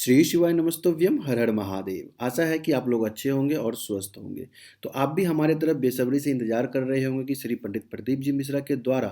श्री शिवाय नमस्तुभ्यम हर हर महादेव। आशा है कि आप लोग अच्छे होंगे और स्वस्थ होंगे। तो आप भी हमारे तरफ बेसब्री से इंतजार कर रहे होंगे कि श्री पंडित प्रदीप जी मिश्रा के द्वारा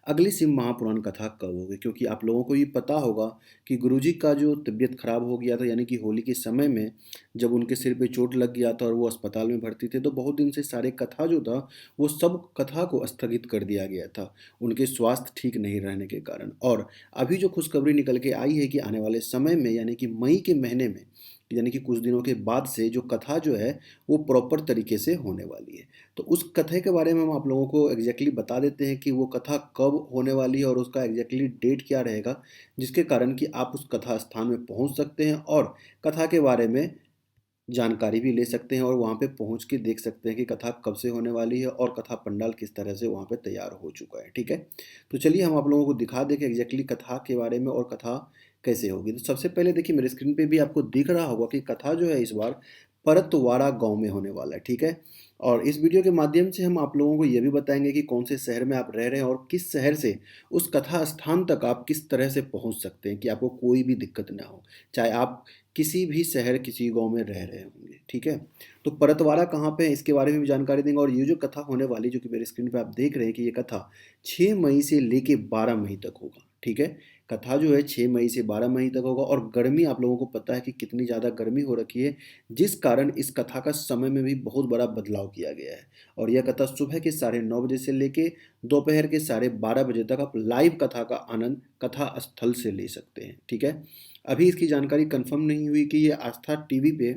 अगली शिव महापुराण कथा कब होगी, क्योंकि आप लोगों को ये पता होगा कि गुरुजी का जो तबीयत खराब हो गया था, यानी कि होली के समय में जब उनके सिर पे चोट लग गया था और वो अस्पताल में भर्ती थे, तो बहुत दिन से सारे कथा जो था वो सब कथा को स्थगित कर दिया गया था उनके स्वास्थ्य ठीक नहीं रहने के कारण। और अभी जो खुशखबरी निकल के आई है कि आने वाले समय में यानी कि मई के महीने में, यानी कि कुछ दिनों के बाद से जो कथा जो है वो प्रॉपर तरीके से होने वाली है। तो उस कथा के बारे में हम आप लोगों को एग्जैक्टली बता देते हैं कि वो कथा कब होने वाली है और उसका एग्जैक्टली डेट क्या रहेगा, जिसके कारण कि आप उस कथा स्थान में पहुंच सकते हैं और कथा के बारे में जानकारी भी ले सकते हैं और वहाँ पे पहुँच के देख सकते हैं कि कथा कब से होने वाली है और कथा पंडाल किस तरह से वहाँ पे तैयार हो चुका है। ठीक है, तो चलिए हम आप लोगों को दिखा दें कि एग्जैक्टली कथा के बारे में और कथा कैसे होगी। तो सबसे पहले देखिए, मेरे स्क्रीन पे भी आपको दिख रहा होगा कि कथा जो है इस बार परतवाड़ा गांव में होने वाला है। ठीक है, और इस वीडियो के माध्यम से हम आप लोगों को ये भी बताएंगे कि कौन से शहर में आप रह रहे हैं और किस शहर से उस कथा स्थान तक आप किस तरह से पहुंच सकते हैं कि आपको कोई भी दिक्कत ना हो, चाहे आप किसी भी शहर किसी गांव में रह रहे होंगे। ठीक है, तो परतवाड़ा कहाँ पे है इसके बारे में भी जानकारी देंगे। और ये जो कथा होने वाली, जो कि मेरे स्क्रीन पे आप देख रहे हैं, कि ये कथा 6 मई से लेके 12 मई तक होगा। ठीक है, कथा जो है 6 मई से 12 मई तक होगा। और गर्मी आप लोगों को पता है कि कितनी ज़्यादा गर्मी हो रखी है, जिस कारण इस कथा का समय में भी बहुत बड़ा बदलाव किया गया है। और यह कथा सुबह के 9:30 बजे से लेके दोपहर के 12:30 बजे तक आप लाइव कथा का आनंद कथा स्थल से ले सकते हैं। ठीक है, अभी इसकी जानकारी कंफर्म नहीं हुई कि ये आस्था टीवी पे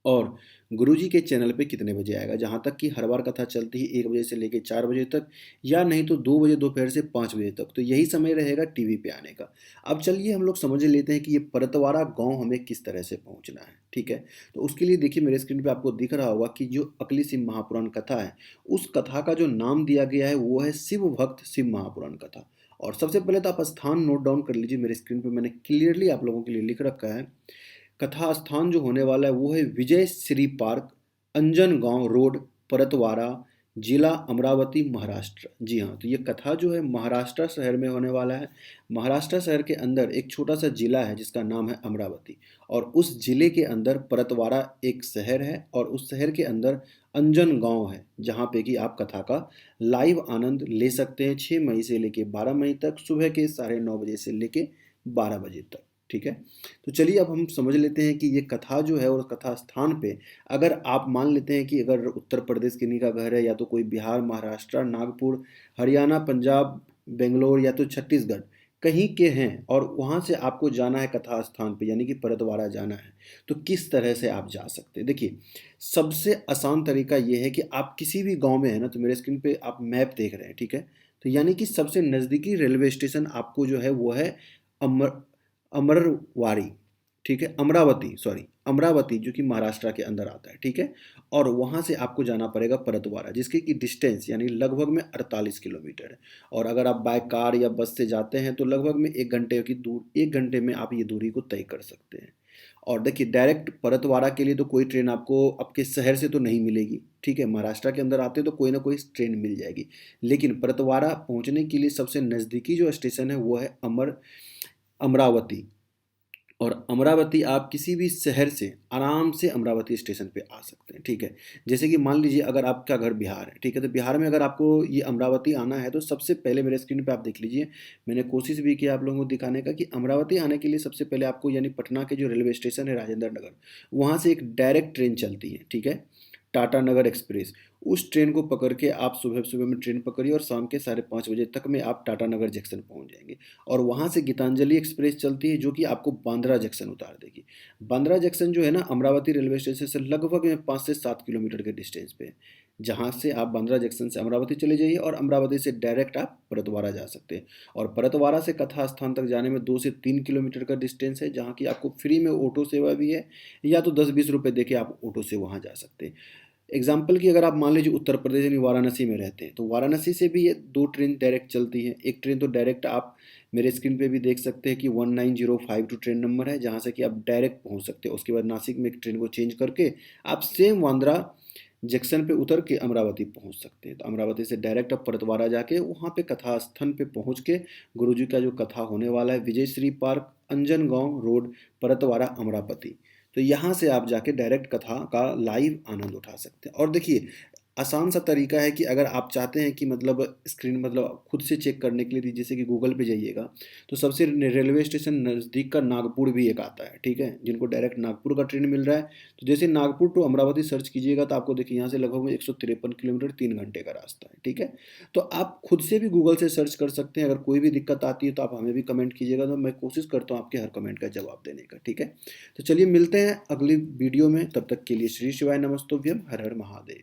और गुरुजी के चैनल पे कितने बजे आएगा, जहाँ तक कि हर बार कथा चलती है 1 बजे से लेके 4 बजे तक, या नहीं तो 2 बजे दोपहर से 5 बजे तक। तो यही समय रहेगा टीवी पे आने का। अब चलिए हम लोग समझ लेते हैं कि ये परतवाड़ा गांव हमें किस तरह से पहुंचना है। ठीक है, तो उसके लिए देखिए, मेरे स्क्रीन पे आपको दिख रहा होगा कि जो अगली शिव महापुराण कथा है, उस कथा का जो नाम दिया गया है वो है शिव भक्त शिव महापुराण कथा। और सबसे पहले तो आप स्थान नोट डाउन कर लीजिए, मेरे स्क्रीन पे मैंने क्लियरली आप लोगों के लिए लिख रखा है। कथा स्थान जो होने वाला है वो है विजय श्री पार्क, अंजनगांव रोड, परतवाड़ा, जिला अमरावती, महाराष्ट्र। जी हाँ, तो ये कथा जो है महाराष्ट्र शहर में होने वाला है। महाराष्ट्र शहर के अंदर एक छोटा सा जिला है जिसका नाम है अमरावती, और उस जिले के अंदर परतवाड़ा एक शहर है और उस शहर के अंदर अंजन गांव है, जहाँ पे कि आप कथा का लाइव आनंद ले सकते हैं 6 मई से लेके 12 मई तक, सुबह के 9:30 बजे से लेके 12 बजे तक। ठीक है, तो चलिए अब हम समझ लेते हैं कि ये कथा जो है, और कथा स्थान पे अगर आप मान लेते हैं कि अगर उत्तर प्रदेश किन्हीं का घर है, या तो कोई बिहार, महाराष्ट्र, नागपुर, हरियाणा, पंजाब, बेंगलोर या तो छत्तीसगढ़ कहीं के हैं, और वहाँ से आपको जाना है कथा स्थान पे यानी कि परतवाड़ा जाना है, तो किस तरह से आप जा सकते हैं। देखिए, सबसे आसान तरीका ये है कि आप किसी भी गांव में है ना, तो मेरे स्क्रीन पे आप मैप देख रहे हैं। ठीक है, तो यानी कि सबसे नज़दीकी रेलवे स्टेशन आपको जो है वो है अमर अमरवाड़ी। ठीक है, अमरावती, सॉरी अमरावती, जो कि महाराष्ट्र के अंदर आता है। ठीक है, और वहाँ से आपको जाना पड़ेगा परतवाड़ा, जिसकी की डिस्टेंस यानी लगभग में 48 किलोमीटर है। और अगर आप बाय कार या बस से जाते हैं तो लगभग में 1 घंटे की दूर, 1 घंटे में आप ये दूरी को तय कर सकते हैं। और देखिए, डायरेक्ट परतवाड़ा के लिए तो कोई ट्रेन आपको आपके शहर से तो नहीं मिलेगी। ठीक है, महाराष्ट्र के अंदर आते तो कोई ना कोई ट्रेन मिल जाएगी, लेकिन परतवाड़ा पहुंचने के लिए सबसे नज़दीकी जो स्टेशन है वो है अमरावती। और अमरावती आप किसी भी शहर से आराम से अमरावती स्टेशन पे आ सकते हैं। ठीक है, जैसे कि मान लीजिए अगर आपका घर बिहार है, ठीक है, तो बिहार में अगर आपको ये अमरावती आना है तो सबसे पहले मेरे स्क्रीन पे आप देख लीजिए, मैंने कोशिश भी किया आप लोगों को दिखाने का कि अमरावती आने के लिए सबसे पहले आपको यानी पटना के जो रेलवे स्टेशन है राजेंद्र नगर, वहाँ से एक डायरेक्ट ट्रेन चलती है। ठीक है, टाटा नगर एक्सप्रेस, उस ट्रेन को पकड़ के आप सुबह सुबह में ट्रेन पकड़िए और शाम के 5:30 बजे तक में आप टाटा नगर जंक्शन पहुंच जाएंगे। और वहां से गीतांजलि एक्सप्रेस चलती है जो कि आपको बांद्रा जंक्शन उतार देगी। बांद्रा जंक्शन जो है ना, अमरावती रेलवे स्टेशन से लगभग 5 से 7 किलोमीटर के डिस्टेंस पे है, जहाँ से आप बांद्रा जंक्शन से अमरावती चले जाइए और अमरावती से डायरेक्ट आप परतवाड़ा जा सकते हैं। और परतवाड़ा से कथा स्थान तक जाने में 2 से 3 किलोमीटर का डिस्टेंस है, जहाँ की आपको फ्री में ऑटो सेवा भी है, या तो 10-20 रुपये दे के आप ऑटो से वहाँ जा सकते हैं। एग्जाम्पल की अगर आप मान लीजिए उत्तर प्रदेश यानी वाराणसी में रहते हैं, तो वाराणसी से भी ये 2 ट्रेन डायरेक्ट चलती हैं। एक ट्रेन तो डायरेक्ट आप मेरे स्क्रीन पे भी देख सकते हैं कि 1905 ट्रेन नंबर है, जहाँ से कि आप डायरेक्ट पहुँच सकते हैं। उसके बाद नासिक में एक ट्रेन को चेंज करके आप सेम बांद्रा जंक्शन पे उतर के अमरावती पहुंच सकते हैं। तो अमरावती से डायरेक्ट आप परतवाड़ा जाके वहाँ पे कथा स्थल पे पहुंच के गुरुजी का जो कथा होने वाला है, विजय श्री पार्क, अंजन गांव रोड, परतवाड़ा, अमरावती, तो यहाँ से आप जाके डायरेक्ट कथा का लाइव आनंद उठा सकते हैं। और देखिए, आसान सा तरीका है कि अगर आप चाहते हैं कि मतलब स्क्रीन मतलब खुद से चेक करने के लिए, जैसे कि गूगल पे जाइएगा तो सबसे रेलवे स्टेशन नज़दीक का नागपुर भी एक आता है, ठीक है, जिनको डायरेक्ट नागपुर का ट्रेन मिल रहा है। तो जैसे नागपुर टू अमरावती सर्च कीजिएगा तो आपको देखिए यहाँ से लगभग 153 किलोमीटर, 3 घंटे का रास्ता है, ठीक है। तो आप खुद से भी गूगल से सर्च कर सकते हैं। अगर कोई भी दिक्कत आती है तो आप हमें भी कमेंट कीजिएगा, तो मैं कोशिश करता हूँ आपके हर कमेंट का जवाब देने का, ठीक है। तो चलिए मिलते हैं अगली वीडियो में, तब तक के लिए श्री शिवाय नमस्तुभ्यम, हर हर महादेव।